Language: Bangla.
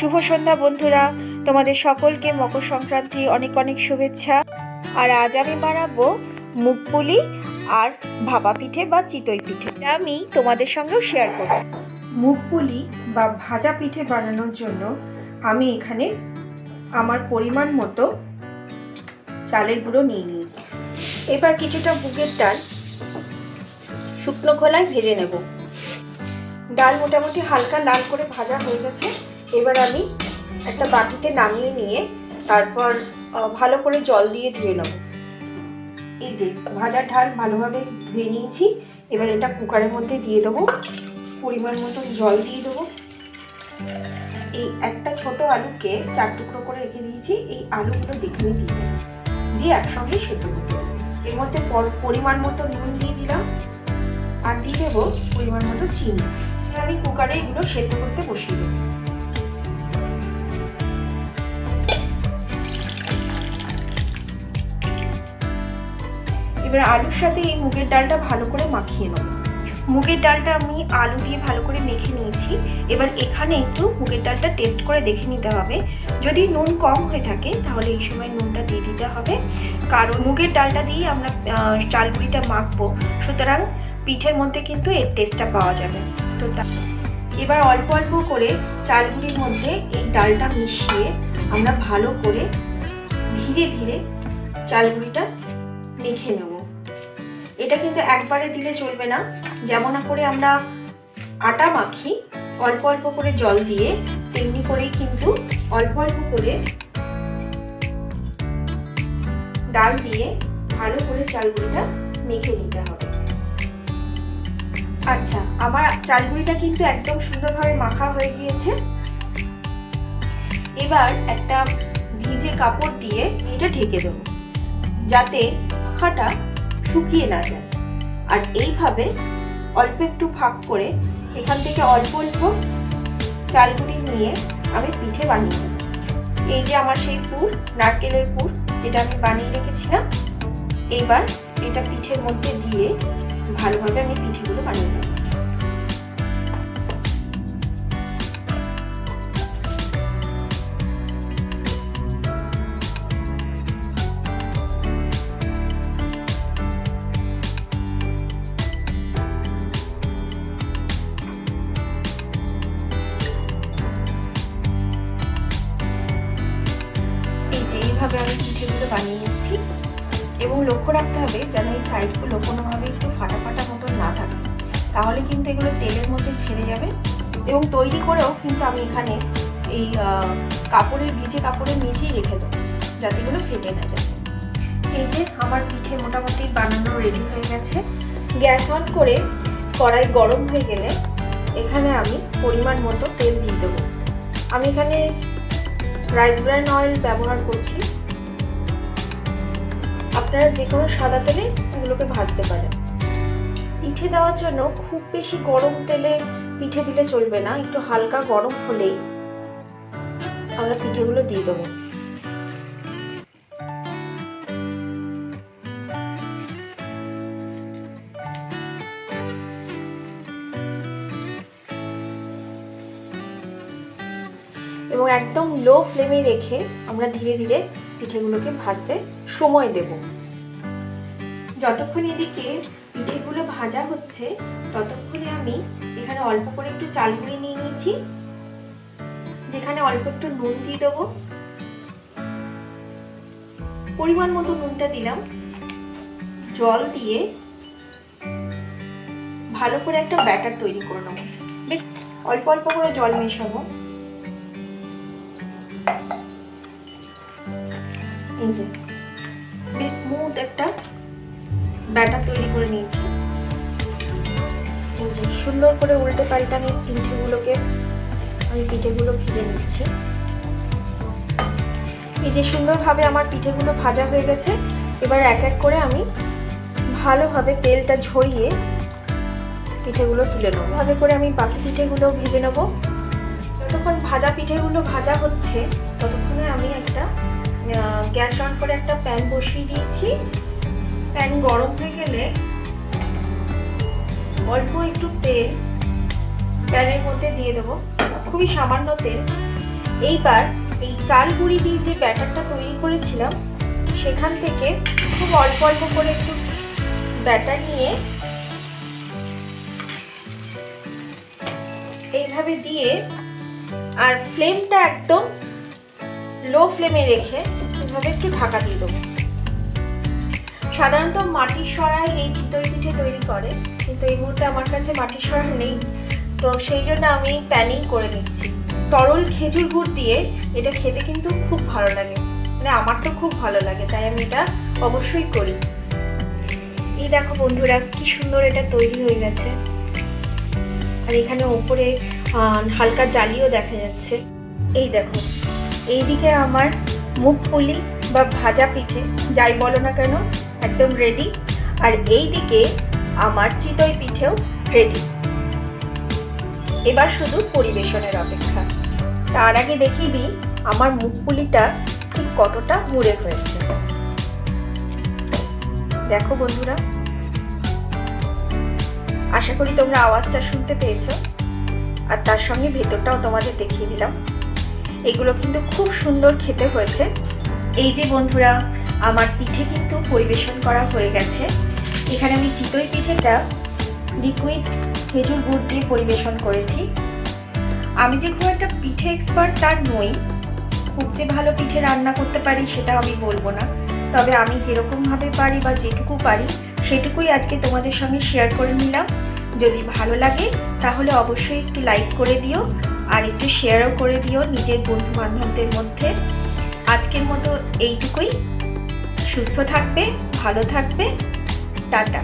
শুভ সন্ধ্যা বন্ধুরা, তোমাদের সকলকে মকর সংক্রান্তি অনেক অনেক শুভেচ্ছা। আর আজ আমি বানাবো মুগপুলি আর ভাপা পিঠে বা চিতই পিঠে, আমি তোমাদের সঙ্গেও শেয়ার করব। মুগপুলি বা ভাজা পিঠে বানানোর জন্য আমি এখানে আমার পরিমাণ মতো চালের গুঁড়ো নিয়ে নিয়েছি। এবার কিছুটা মুগের ডাল শুকনো খোলায় ভেজে নেব। ডাল মোটামুটি হালকা লাল করে ভাজা হয়ে গেছে। এবার আমি একটা বাটিতে নামিয়ে নিয়ে তারপর ভালো করে জল দিয়ে ধুয়ে নেব। এই যে ভাজা ডাল ভালোভাবে ধুয়ে নিয়েছি। এবার এটা কুকারের মধ্যে দিয়ে দেবো। পরিমাণ মতো জল দিয়ে দেবো। এই একটা ছোট আলুকে 4 টুকরো করে রেখে দিয়েছি। এই আলুগুলো দেখে দিয়ে একসঙ্গে সেদ্ধ করতে দেবো। এর মধ্যে পরিমাণ মতো নুন দিয়ে দিলাম আর দিয়ে দেবো পরিমাণ মতো চিনি। আমি কুকারে এগুলো সেদ্ধ করতে বসিয়ে দেবো। এবার আলুর সাথে এই মুগের ডালটা ভালো করে মাখিয়ে নেব। মুগের ডালটা আমি আলু দিয়ে ভালো করে মেখে নিয়েছি। এবার এখানে একটু মুগের ডালটা টেস্ট করে দেখে নিতে হবে। যদি নুন কম হয়ে থাকে তাহলে এই সময় নুনটা দিয়ে দিতে হবে, কারণ মুগের ডালটা দিয়ে আমরা চালগুড়িটা মাখবো, সুতরাং পিঠের মধ্যে কিন্তু এর টেস্টটা পাওয়া যাবে। তো এবার অল্প অল্প করে চালগুড়ির মধ্যে এই ডালটা মিশিয়ে আমরা ভালো করে ধীরে ধীরে চালগুড়িটা মেখে নেব। এটা কিন্তু একবারে দিলে চলবে না। যেমন করে আমরা আটা মাখি অল্প অল্প করে জল দিয়ে, তেমনি করেই কিন্তু অল্প অল্প করে ডাল দিয়ে ভালো করে চালগুড়িটা মেখে নিতে হবে। আচ্ছা, আমার চালগুড়িটা কিন্তু একদম সুন্দরভাবে মাখা হয়ে গিয়েছে। এবার একটা ভিজে কাপড় দিয়ে এটা ঢেকে দেবো, যাতে মাখাটা শুকিয়ে না যায়। আর এইভাবে অল্প একটু ভাগ করে এখান থেকে অল্প অল্প চালগুড়ি নিয়ে আমি পিঠে বানিয়ে নেব। এই যে আমার সেই পুর, নারকেলের পুর, যেটা আমি বানিয়ে রেখেছিলাম। এইবার এটা পিঠের মধ্যে দিয়ে ভালোভাবে আমি পিঠেগুলো বানিয়ে নেব। এইভাবে আমি পিঠেগুলো বানিয়ে নিচ্ছি এবং লক্ষ্য রাখতে হবে যেন এই সাইডগুলো কোনোভাবে একটু ফাটা ফাটা মতো না থাকে, তাহলে কিন্তু এগুলো তেলের মধ্যে ছেড়ে যাবে। এবং তৈরি করেও কিন্তু আমি এখানে এই ভিজে কাপড়ের নিচেই রেখে দেবো, যাতে এগুলো ফেটে না যায়। এই যে আমার পিঠে মোটামুটি বানানো রেডি হয়ে গেছে। গ্যাস অন করে কড়াই গরম হয়ে গেলে এখানে আমি পরিমাণ মতো তেল দিয়ে দেবো। আমি এখানে রাইস ব্র্যান অয়েল ব্যবহার করছি। আপনারা যে কোনো সাদা তেলে এগুলোকে ভাজতে পারেন। পিঠে দেওয়ার জন্য খুব বেশি গরম তেলে পিঠে দিলে চলবে না, একটু হালকা গরম হলেই আমরা পিঠেগুলো দিয়ে দেবো। এবং একদম লো ফ্লেমে রেখে আমরা ধীরে ধীরে পিঠেগুলোকে ভাজতে সময় দেব। যতক্ষণ এদিকে পিঠেগুলো ভাজা হচ্ছে ততক্ষণে আমি এখানে অল্প করে একটু চালগুঁড়ি নিয়ে নিয়েছি, যেখানে অল্প একটু নুন দিয়ে দেবো। পরিমাণ মতো নুনটা দিলাম। জল দিয়ে ভালো করে একটা ব্যাটার তৈরি করে নেব। বেশ অল্প অল্প করে জল মেশাবো। এই যে বেশ স্মুথ একটা ব্যাটার তৈরি করে নিয়েছি। এই যে সুন্দর করে উল্টে পাল্টে আমি পিঠেগুলো ভেজে নিচ্ছি। এই যে সুন্দরভাবে আমার পিঠেগুলো ভাজা হয়ে গেছে। এবার এক এক করে আমি ভালোভাবে তেলটা ঝরিয়ে পিঠেগুলো তুলে নেব। ভাবে করে আমি বাকি পিঠেগুলো ভেজে নেব। যতক্ষণ ভাজা পিঠেগুলো ভাজা হচ্ছে ততক্ষণে আমি একটা গ্যাস অন করে একটা প্যান বসিয়ে দিয়েছি। প্যান গরম হয়ে গেলে অল্প একটু তেল প্যানের মধ্যে দিয়ে দেবো, খুবই সামান্য তেল। এইবার এই চাল গুঁড়ি দিয়ে যে ব্যাটারটা তৈরি করেছিলাম সেখান থেকে খুব অল্প অল্প করে একটু ব্যাটার নিয়ে এইভাবে দিয়ে, আর ফ্লেমটা একদম লো ফ্লেমে রেখে এভাবে একটু ঢাকা দিয়ে দেবো। সাধারণত মাটির সরাই এই চিতই পিঠে তৈরি করে, কিন্তু এই মুহূর্তে আমার কাছে মাটির সরা নেই, তো সেই জন্য আমি প্যানিং করে নিচ্ছি। তরল খেজুর গুড় দিয়ে এটা খেতে কিন্তু খুব ভালো লাগে, মানে আমার তো খুব ভালো লাগে, তাই আমি এটা অবশ্যই করি। এই দেখো বন্ধুরা কি সুন্দর এটা তৈরি হয়ে গেছে, আর এখানে ওপরে হালকা জালিও দেখা যাচ্ছে। এই দেখো এইদিকে আমার মুগপুলি বা ভাজা পিঠে যাই বলো না কেন একদম রেডি, আর এইদিকে আমার চিতই পিঠেও রেডি। এবার শুধু পরিবেশনের অপেক্ষা। তার আগে দেখিয়ে দিই আমার মুগপুলিটা ঠিক কতটা মুড়ে হয়েছে। দেখো বন্ধুরা, আশা করি তোমরা আওয়াজটা শুনতে পেয়েছো, আর তার সঙ্গে ভেতরটাও তোমাদের দেখিয়ে দিলাম। এগুলো কিন্তু খুব সুন্দর খেতে হয়েছে। এই যে বন্ধুরা আমার পিঠে কিন্তু পরিবেশন করা হয়ে গেছে। এখানে আমি চিতই পিঠেটা লিকুইড খেজুর গুড় দিয়ে পরিবেশন করেছি। আমি যে খুব একটা পিঠে এক্সপার্ট তার নই, খুব যে ভালো পিঠে রান্না করতে পারি সেটা আমি বলবো না, তবে আমি যেরকমভাবে পারি বা যেটুকু পারি সেটুকুই আজকে তোমাদের সঙ্গে শেয়ার করে নিলাম। যদি ভালো লাগে তাহলে অবশ্যই একটু লাইক করে দিও, আর একটু শেয়ারও করে দিও নিজের বন্ধু বান্ধবদের মধ্যে। আজকের মতো এইটুকুই। সুস্থ থাকবে, ভালো থাকবে, টাটা।